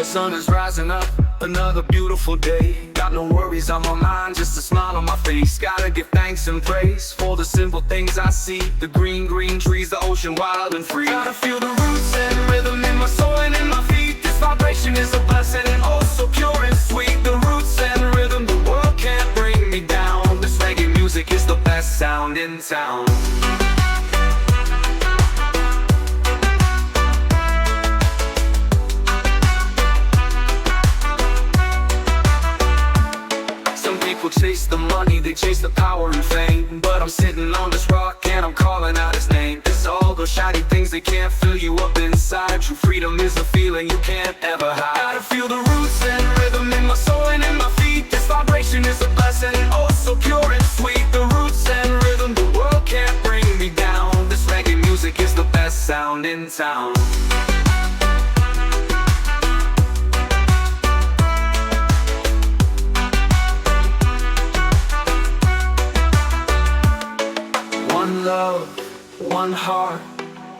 sun is rising up, another beautiful day. Got no worries on my mind, just a smile on my face. Gotta give thanks and praise for the simple things I see. The green, green trees, the ocean wild and free. Gotta feel the roots and rhythm in my soul and in my feet. This vibration is a blessing and oh so pure and sweet. The roots and rhythm, the world can't bring me down. This reggae music is the best sound in town. People chase the money, they chase the power and fame, but I'm sitting on this rock and I'm calling out his name. It's all those shiny things that can't fill you up inside. True freedom is a feeling you can't ever hide. Gotta feel the roots and rhythm in my soul and in my feet. This vibration is a blessing, oh so pure and sweet. The roots and rhythm, the world can't bring me down. This reggae music is the best sound in town. One love, one heart,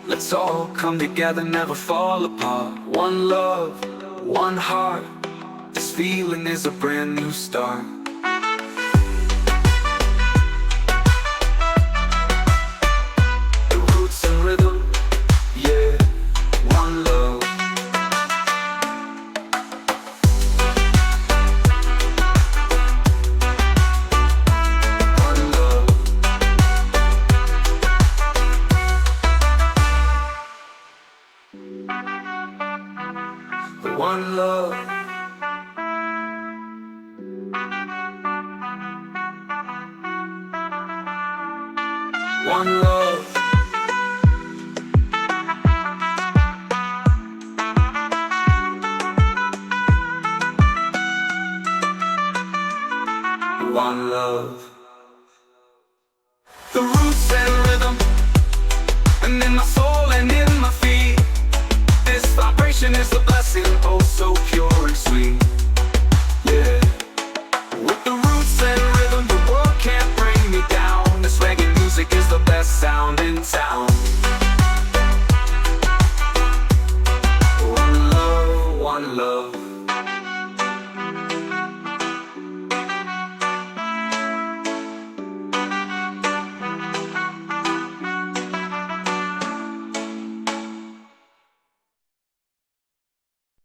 let's all come together, never fall apart. One love, one heart, this feeling is a brand new start. The roots and rhythm, yeah, one love. One love. One love. One love. The roots and rhythm, and in my soul and in my feet. This vibration is a blessing, oh